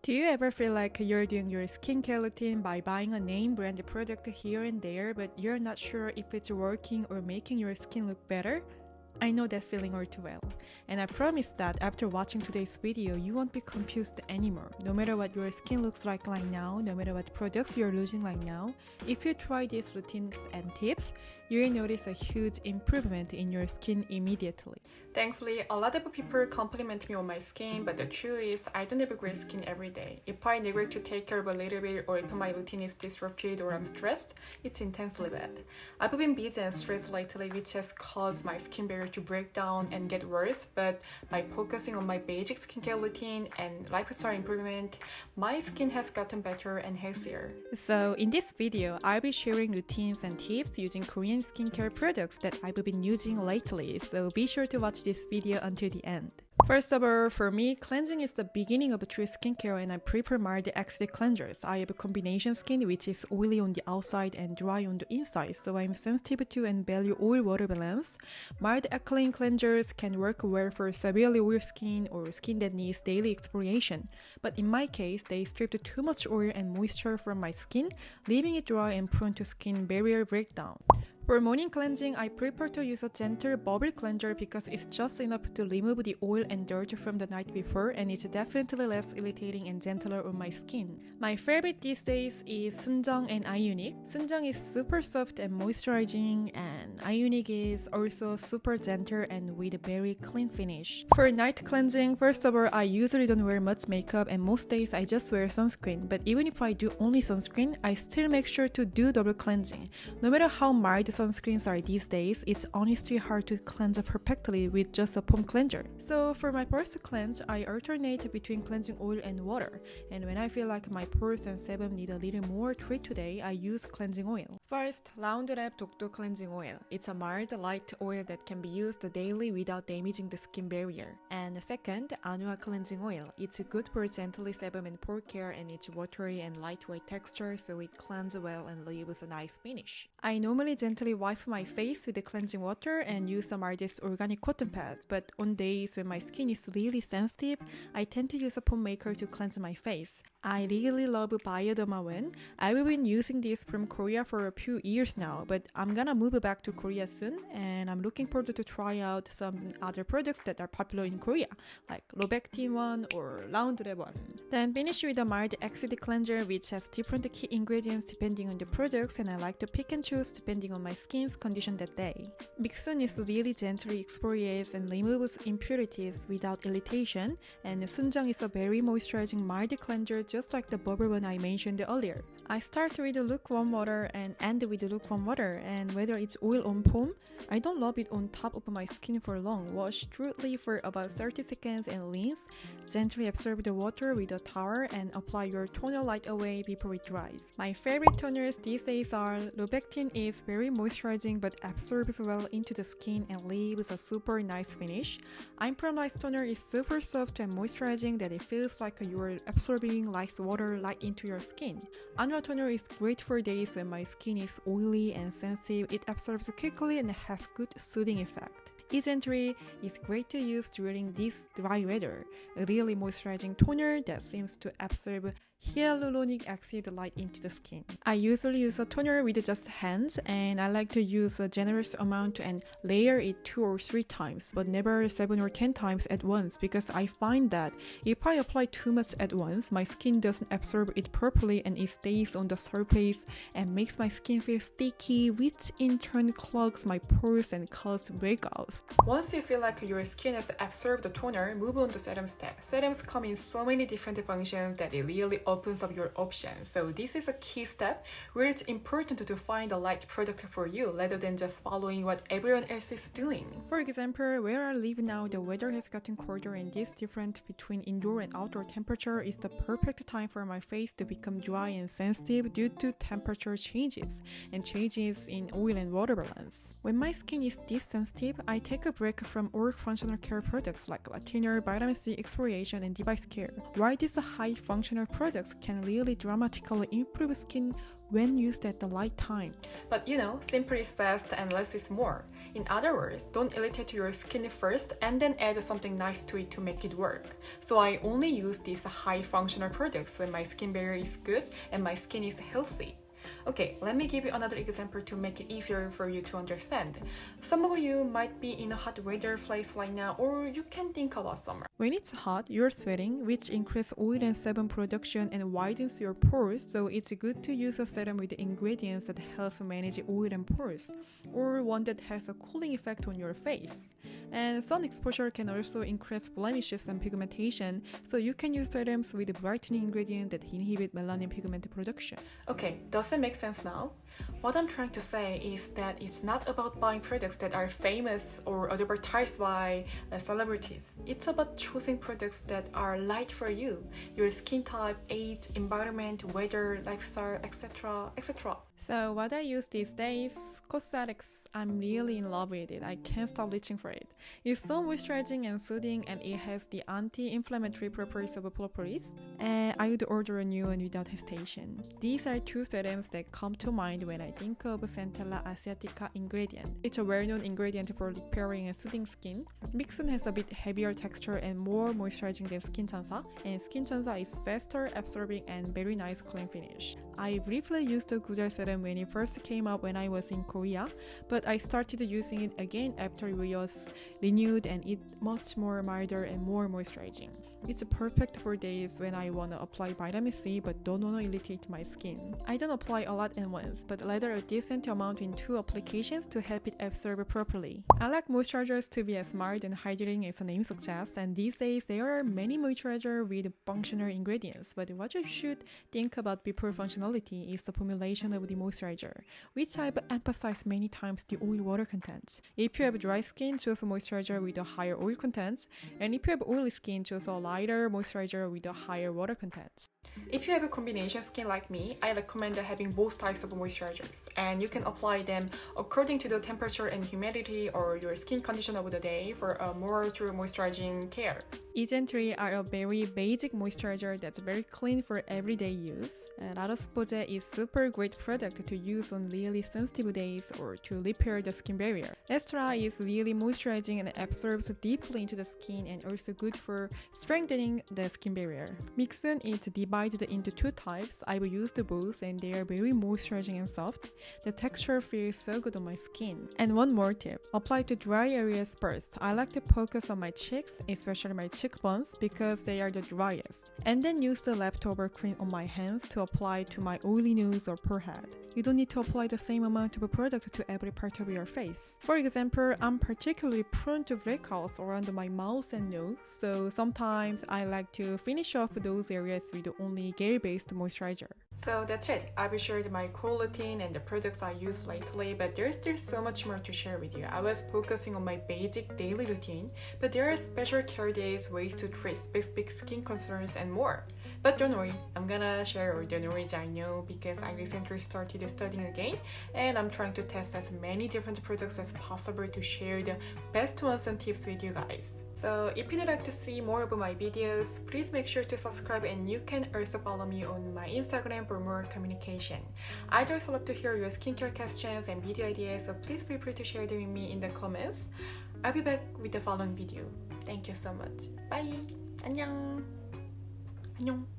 Do you ever feel like you're doing your skincare routine by buying a name brand product here and there, but you're not sure if it's working or making your skin look better? I know that feeling all too well, and I promise that after watching today's video, you won't be confused anymore. No matter what your skin looks like right now, no matter what products you're using right now, if you try these routines and tips, you'll notice a huge improvement in your skin immediately. Thankfully, a lot of people compliment me on my skin, but the truth is, I don't have great skin every day. If I neglect to take care of a little bit, or if my routine is disrupted or I'm stressed, it's intensely bad. I've been busy and stressed lately, which has caused my skin barrier to break down and get worse, but by focusing on my basic skincare routine and lifestyle improvement, my skin has gotten better and healthier. So in this video, I'll be sharing routines and tips using Korean skincare products that I've been using lately, so be sure to watch this video until the end. First of all, for me, cleansing is the beginning of true skincare, and I prefer mild acidic cleansers. I have a combination skin which is oily on the outside and dry on the inside, so I'm sensitive to and value oil-water balance. Mild alkaline cleansers can work well for severely oily skin or skin that needs daily exfoliation, but in my case, they stripped too much oil and moisture from my skin, leaving it dry and prone to skin barrier breakdown. For morning cleansing, I prefer to use a gentle bubble cleanser because it's just enough to remove the oil and dirt from the night before, and it's definitely less irritating and gentler on my skin. My favorite these days is Sunjeong and Ionic. Sunjeong is super soft and moisturizing, and Ionic is also super gentle and with a very clean finish. For night cleansing, first of all, I usually don't wear much makeup, and most days I just wear sunscreen, but even if I do only sunscreen, I still make sure to do double cleansing. No matter how mild sunscreens are these days, it's honestly hard to cleanse perfectly with just a foam cleanser. So for my first cleanse, I alternate between cleansing oil and water, and when I feel like my pores and sebum need a little more treat today, I use cleansing oil. First, Roundup Dokdo Cleansing Oil. It's a mild, light oil that can be used daily without damaging the skin barrier. And second, Anua Cleansing Oil. It's good for gently sebum and pore care, and it's watery and lightweight texture, so it cleanses well and leaves a nice finish. I normally gently wipe my face with the cleansing water and use some Ardest organic cotton pads, but on days when my skin is really sensitive, I tend to use a foam maker to cleanse my face. I really love Bioderma Wen. I've been using this from Korea for a few years now, but I'm gonna move back to Korea soon, and I'm looking forward to try out some other products that are popular in Korea, like Robectin One or Roundup One. Then finish with a mild acidic cleanser which has different key ingredients depending on the products, and I like to pick and choose depending on my skin's condition that day. Mixun is really gently exfoliates and removes impurities without irritation, and Sunjeong is a very moisturizing mild cleanser just like the bubble one I mentioned earlier. I start with lukewarm water and end with lukewarm water, and whether it's oil on foam, I don't rub it on top of my skin for long. Wash thoroughly for about 30 seconds and rinse. Gently absorb the water with a towel and apply your toner right away before it dries. My favorite toners these days are Robectin is very moisturizing but absorbs well into the skin and leaves a super nice finish. I'm Promise toner is super soft and moisturizing that it feels like you're absorbing nice water right into your skin. Anua toner is great for days when my skin is oily and sensitive. It absorbs quickly and has good soothing effect. Isentry is great to use during this dry weather. A really moisturizing toner that seems to absorb hyaluronic acid right into the skin. I usually use a toner with just hands, and I like to use a generous amount and layer it 2 or 3 times, but never 7 or 10 times at once, because I find that if I apply too much at once, my skin doesn't absorb it properly and it stays on the surface and makes my skin feel sticky, which in turn clogs my pores and causes breakouts. Once you feel like your skin has absorbed the toner, move on to serum step. Serums come in so many different functions that it really opens up your options. So this is a key step where it's important to find the right product for you rather than just following what everyone else is doing. For example, where I live now, the weather has gotten colder, and this difference between indoor and outdoor temperature is the perfect time for my face to become dry and sensitive due to temperature changes and changes in oil and water balance. When my skin is this sensitive, I take a break from all functional care products like Latiner, vitamin C exfoliation, and device care. While these high functional products can really dramatically improve skin when used at the right time. But simple is best and less is more. In other words, don't irritate your skin first and then add something nice to it to make it work. So I only use these high functional products when my skin barrier is good and my skin is healthy. Okay, let me give you another example to make it easier for you to understand. Some of you might be in a hot weather place right now, or you can think about summer. When it's hot, you're sweating, which increases oil and sebum production and widens your pores, so it's good to use a serum with ingredients that help manage oil and pores, or one that has a cooling effect on your face. And sun exposure can also increase blemishes and pigmentation, so you can use serums with brightening ingredient that inhibit melanin pigment production. Okay, does it make sense now? What I'm trying to say is that it's not about buying products that are famous or advertised by celebrities. It's about choosing products that are right for you, your skin type, age, environment, weather, lifestyle, etc., etc. So what I use these days, Cosrx, I'm really in love with it. I can't stop reaching for it. It's so moisturizing and soothing, and it has the anti-inflammatory properties of propolis. And I would order a new one without hesitation. These are two serums that come to mind when I think of Centella asiatica ingredient. It's a well-known ingredient for repairing and soothing skin. Mixun has a bit heavier texture and more moisturizing than Skin Chansa, and Skin Chansa is faster, absorbing, and very nice clean finish. I briefly used the Gudar serum when it first came out when I was in Korea, but I started using it again after it was renewed, and it's much more milder and more moisturizing. It's perfect for days when I want to apply vitamin C but don't want to irritate my skin. I don't apply a lot at once, but rather a decent amount in 2 applications to help it absorb properly. I like moisturizers to be as mild and hydrating as the name suggests, and these days there are many moisturizers with functional ingredients, but what you should think about before functionality is the formulation of the moisturizer, which I've emphasized many times the oil-water content. If you have dry skin, choose a moisturizer with a higher oil content, and if you have oily skin, choose a lighter moisturizer with a higher water content. If you have a combination skin like me, I recommend having both types of moisturizers, and you can apply them according to the temperature and humidity or your skin condition of the day for a more true moisturizing care. Egen 3 are a very basic moisturizer that's very clean for everyday use. And La Roche-Posay is super great product to use on really sensitive days or to repair the skin barrier. Estra is really moisturizing and absorbs deeply into the skin and also good for strengthening the skin barrier. Mixun is divided into 2 types. I've used both and they are very moisturizing and soft. The texture feels so good on my skin. And one more tip, apply to dry areas first. I like to focus on my cheeks, especially my cheekbones, because they are the driest. And then use the leftover cream on my hands to apply to my oily nose or forehead. You don't need to apply the same amount of a product to every part of your face. For example, I'm particularly prone to breakouts around my mouth and nose, so sometimes I like to finish off those areas with only gel-based moisturizer. So that's it. I've shared my core routine and the products I use lately, but there's still so much more to share with you. I was focusing on my basic daily routine, but there are special care days, ways to treat specific skin concerns, and more. But don't worry, I'm gonna share all the knowledge I know because I recently started studying again, and I'm trying to test as many different products as possible to share the best ones and tips with you guys. So if you'd like to see more of my videos, please make sure to subscribe, and you can also follow me on my Instagram for more communication. I'd also love to hear your skincare questions and video ideas, so please feel free to share them with me in the comments. I'll be back with the following video. Thank you so much. Bye! 안녕! 안녕!